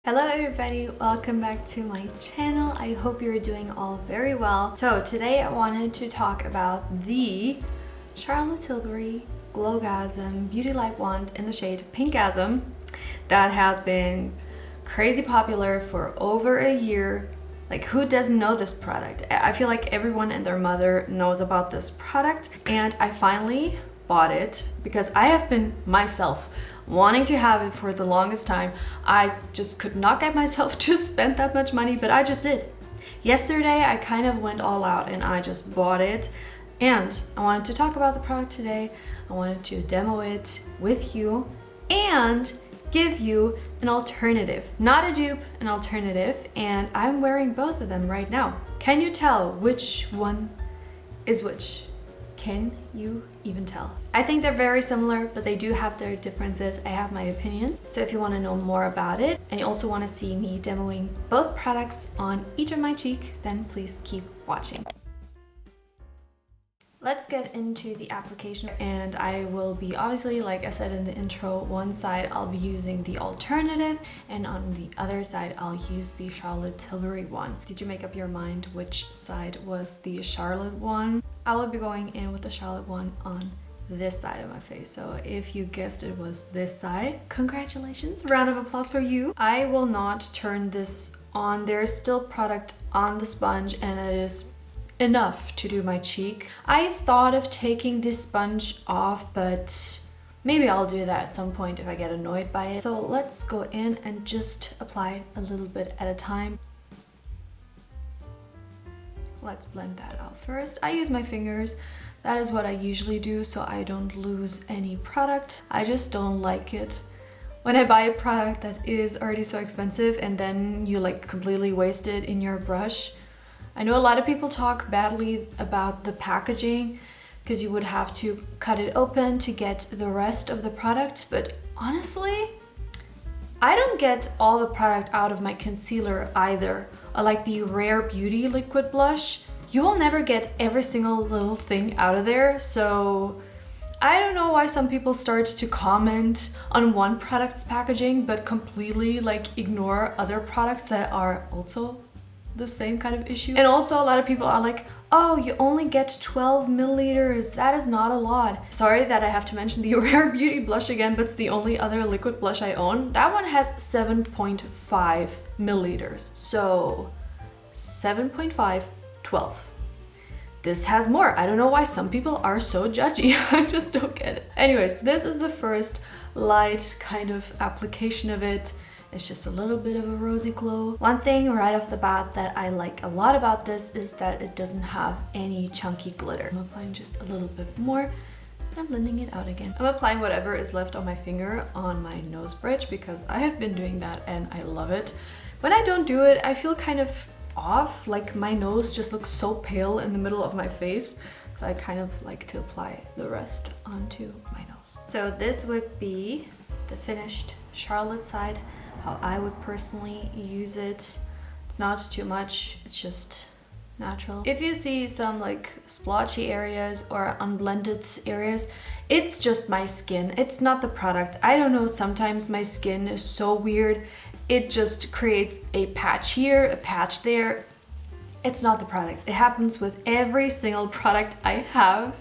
Hello everybody, welcome back to my channel. I hope you're doing all very well. So today I wanted to talk about the Charlotte Tilbury Glowgasm Beauty Light Wand in the shade PINKGASM that has been crazy popular for over a year. Like, who doesn't know this product? I feel like everyone and their mother knows about this product, and I finally bought it because I have been myself wanting to have it for the longest time. I just could not get myself to spend that much money, but I just did. Yesterday I kind of went all out and I just bought it, and I wanted to talk about the product today. I wanted to demo it with you and give you an alternative, not a dupe, an alternative, and I'm wearing both of them right now. Can you tell which one is which? Can you even tell? I think they're very similar, but they do have their differences. I have my opinions. So if you want to know more about it and you also want to see me demoing both products on each of my cheek, then please keep watching. Let's get into the application, and I will be, obviously, like I said in the intro, one side I'll be using the alternative and on the other side I'll use the Charlotte Tilbury one. Did you make up your mind which side was the Charlotte one? I will be going in with the Charlotte one on this side of my face. So if you guessed it was this side, congratulations, round of applause for you. I will not turn this on. There's still product on the sponge and it is enough to do my cheek. I thought of taking this sponge off, but maybe I'll do that at some point if I get annoyed by it. So let's go in and just apply a little bit at a time. Let's blend that out first. I use my fingers. That is what I usually do so I don't lose any product. I just don't like it when I buy a product that is already so expensive and then you like completely waste it in your brush. I know a lot of people talk badly about the packaging because you would have to cut it open to get the rest of the product, but honestly, I don't get all the product out of my concealer either. Or like the Rare Beauty liquid blush, you will never get every single little thing out of there. So I don't know why some people start to comment on one product's packaging but completely like ignore other products that are also the same kind of issue. And also a lot of people are like, oh, you only get 12 milliliters. That is not a lot. Sorry that I have to mention the Rare Beauty blush again, but it's the only other liquid blush I own. That one has 7.5 milliliters. So 7.5, 12. This has more. I don't know why some people are so judgy. I just don't get it. Anyways, this is the first light kind of application of it. It's just a little bit of a rosy glow. One thing right off the bat that I like a lot about this is that it doesn't have any chunky glitter. I'm applying just a little bit more and blending it out again. I'm applying whatever is left on my finger on my nose bridge because I have been doing that and I love it. When I don't do it, I feel kind of off, like my nose just looks so pale in the middle of my face. So I kind of like to apply the rest onto my nose. So this would be the finished Charlotte side, how I would personally use it. It's not too much, it's just natural. If you see some like splotchy areas or unblended areas, it's just my skin. It's not the product. I don't know, sometimes my skin is so weird. It just creates a patch here, a patch there. It's not the product. It happens with every single product I have.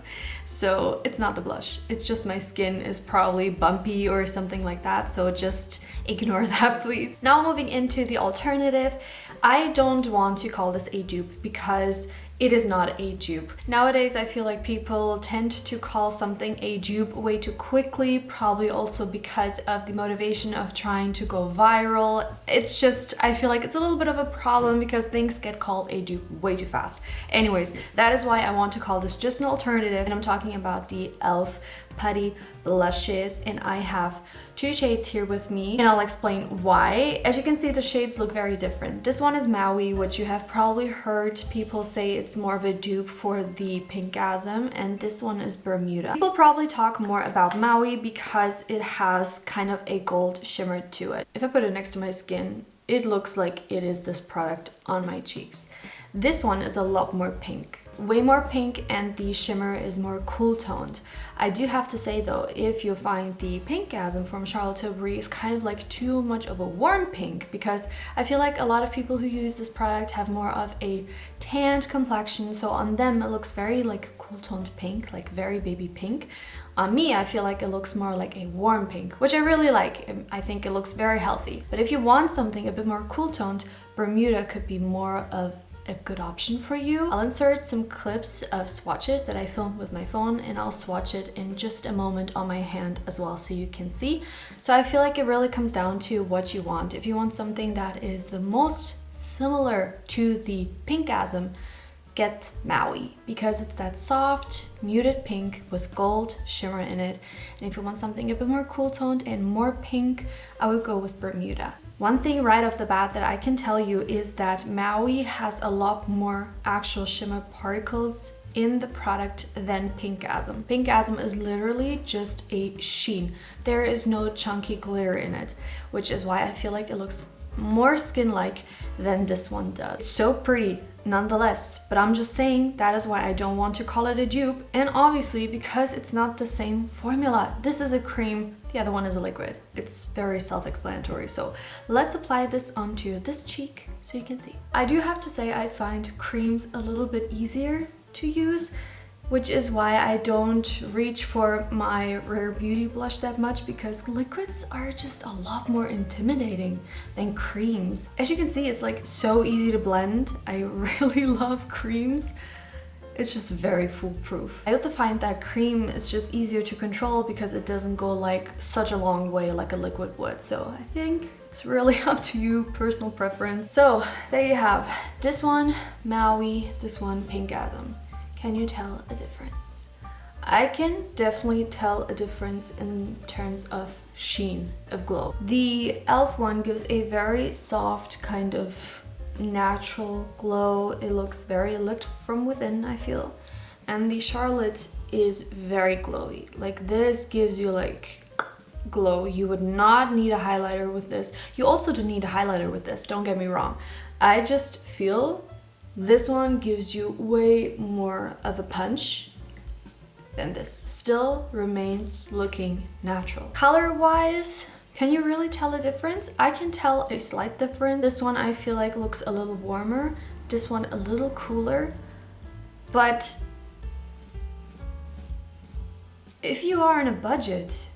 So it's not the blush. It's just my skin is probably bumpy or something like that. So just ignore that, please. Now moving into the alternative. I don't want to call this a dupe because it is not a dupe. Nowadays, I feel like people tend to call something a dupe way too quickly, probably also because of the motivation of trying to go viral. It's just, I feel like it's a little bit of a problem because things get called a dupe way too fast. Anyways, that is why I want to call this just an alternative, and I'm talking about the e.l.f. Putty blushes, and I have two shades here with me and I'll explain why. As you can see, the shades look very different. This one is Maui, which you have probably heard people say it's more of a dupe for the PINKGASM, and this one is Bermuda. People probably talk more about Maui because it has kind of a gold shimmer to it. If I put it next to my skin, it looks like it is this product on my cheeks. This one is a lot more pink. way more pink and the shimmer is more cool toned. I do have to say though, if you find the PINKGASM from Charlotte Tilbury is kind of like too much of a warm pink, because I feel like a lot of people who use this product have more of a tanned complexion, so on them it looks very like cool toned pink, like very baby pink. On me, I feel like it looks more like a warm pink, which I really like. I think it looks very healthy. But if you want something a bit more cool toned, Bermuda could be more of a good option for you. I'll insert some clips of swatches that I filmed with my phone, and I'll swatch it in just a moment on my hand as well so you can see. So I feel like it really comes down to what you want. If you want something that is the most similar to the PINKGASM, get Maui, because it's that soft muted pink with gold shimmer in it. And if you want something a bit more cool toned and more pink, I would go with Bermuda. One thing right off the bat that I can tell you is that Maui has a lot more actual shimmer particles in the product than PINKGASM. PINKGASM is literally just a sheen. There is no chunky glitter in it, which is why I feel like it looks more skin-like than this one does. It's so pretty nonetheless, but I'm just saying that is why I don't want to call it a dupe, and obviously because it's not the same formula. This is a cream, the other one is a liquid. It's very self-explanatory. So let's apply this onto this cheek so you can see. I do have to say I find creams a little bit easier to use, which is why I don't reach for my Rare Beauty blush that much, because liquids are just a lot more intimidating than creams. As you can see, it's like so easy to blend. I really love creams. It's just very foolproof. I also find that cream is just easier to control because it doesn't go like such a long way like a liquid would. So I think it's really up to you, personal preference. So there you have this one, Maui, this one, PINKGASM. Can you tell a difference? I can definitely tell a difference in terms of sheen, of glow. The e.l.f. one gives a very soft kind of natural glow. It looks very lit from within, I feel. And the Charlotte is very glowy. Like this gives you like glow. You would not need a highlighter with this. You also don't need a highlighter with this, don't get me wrong. I just feel this one gives you way more of a punch than this. Still remains looking natural. Color-wise, can you really tell a difference? I can tell a slight difference. This one I feel like looks a little warmer. This one a little cooler. But if you are on a budget,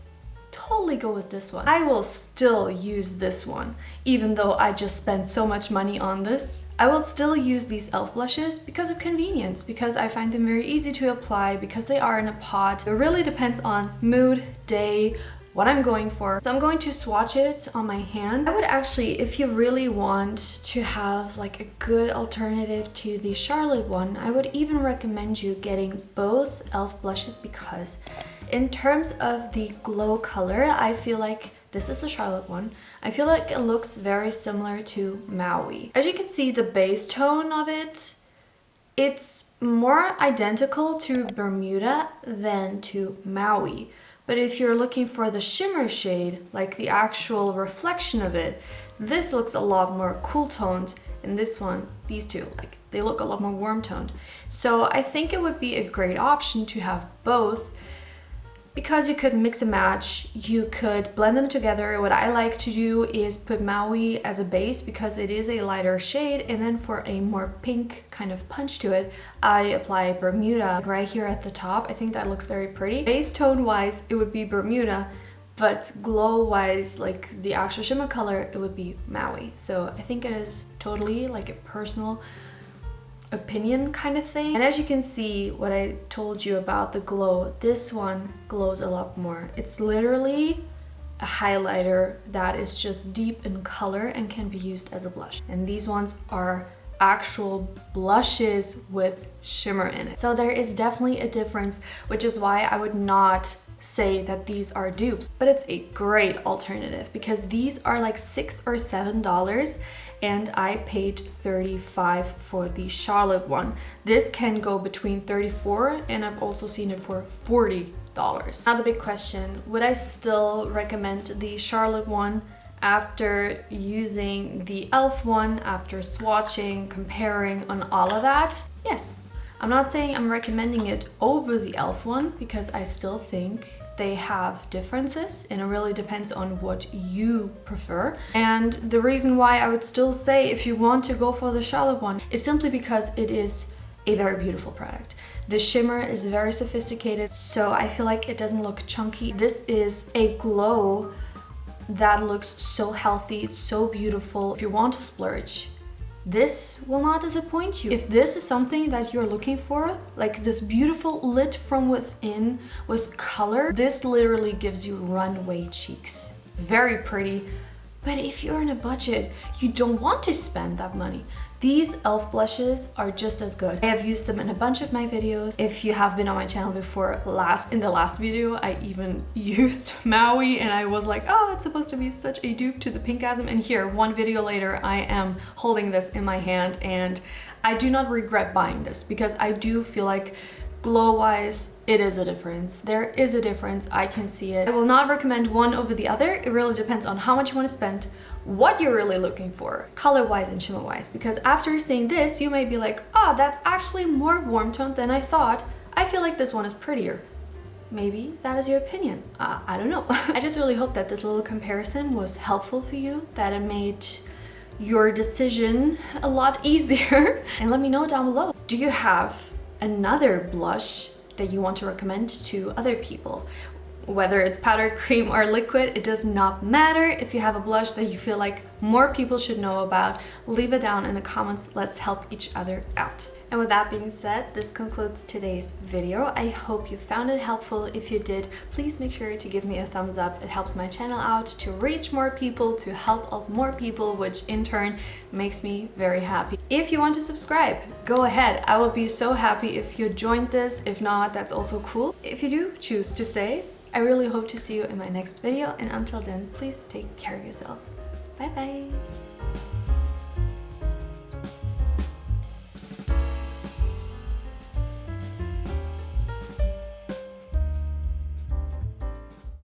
totally go with this one. I will still use this one, even though I just spent so much money on this. I will still use these e.l.f. blushes because of convenience, because I find them very easy to apply, because they are in a pot. It really depends on mood, day, what I'm going for. So I'm going to swatch it on my hand. I would actually, if you really want to have like a good alternative to the Charlotte one, I would even recommend you getting both e.l.f. blushes, because in terms of the glow color, I feel like this is the Charlotte one. I feel like it looks very similar to Maui. As you can see, the base tone of it, it's more identical to Bermuda than to Maui. But if you're looking for the shimmer shade, like the actual reflection of it, this looks a lot more cool toned, and this one, these two, like they look a lot more warm toned. So I think it would be a great option to have both, because you could mix and match, you could blend them together. What I like to do is put Maui as a base because it is a lighter shade, and then for a more pink kind of punch to it, I apply Bermuda right here at the top. I think that looks very pretty. Base tone wise, it would be Bermuda, but glow wise, like the actual shimmer color, it would be Maui. So I think it is totally like a personal opinion kind of thing. And as you can see, what I told you about the glow, this one glows a lot more. It's literally a highlighter that is just deep in color and can be used as a blush. And these ones are actual blushes with shimmer in it. So there is definitely a difference, which is why I would not say that these are dupes, but it's a great alternative because these are like $6 or $7 and I paid $35 for the Charlotte one. This can go between $34 and I've also seen it for $40. Now the big question, would I still recommend the Charlotte one after using the e.l.f. one, after swatching, comparing on all of that? Yes, I'm not saying I'm recommending it over the e.l.f. one, because I still think they have differences and it really depends on what you prefer. And the reason why I would still say if you want to go for the Charlotte one is simply because it is a very beautiful product. The shimmer is very sophisticated, so I feel like it doesn't look chunky. This is a glow that looks so healthy, it's so beautiful. If you want to splurge, this will not disappoint you. If this is something that you're looking for, like this beautiful lit from within with color, this literally gives you runway cheeks. Very pretty. But if you're in a budget, you don't want to spend that money, these e.l.f. blushes are just as good. I have used them in a bunch of my videos. If you have been on my channel before, in the last video, I even used Maui and I was like, oh, it's supposed to be such a dupe to the PINKGASM. And here, one video later, I am holding this in my hand and I do not regret buying this because I do feel like glow-wise, it is a difference. There is a difference, I can see it. I will not recommend one over the other. It really depends on how much you want to spend, what you're really looking for, color-wise and shimmer-wise. Because after seeing this, you may be like, oh, that's actually more warm toned than I thought. I feel like this one is prettier. Maybe that is your opinion. I don't know. I just really hope that this little comparison was helpful for you, that it made your decision a lot easier. And let me know down below, do you have another blush that you want to recommend to other people? Whether it's powder, cream, or liquid, it does not matter. If you have a blush that you feel like more people should know about, leave it down in the comments. Let's help each other out. And with that being said, this concludes today's video. I hope you found it helpful. If you did, please make sure to give me a thumbs up. It helps my channel out to reach more people, to help out more people, which in turn makes me very happy. If you want to subscribe, go ahead. I will be so happy if you joined this. If not, that's also cool. If you do choose to stay, I really hope to see you in my next video. And until then, please take care of yourself. Bye bye.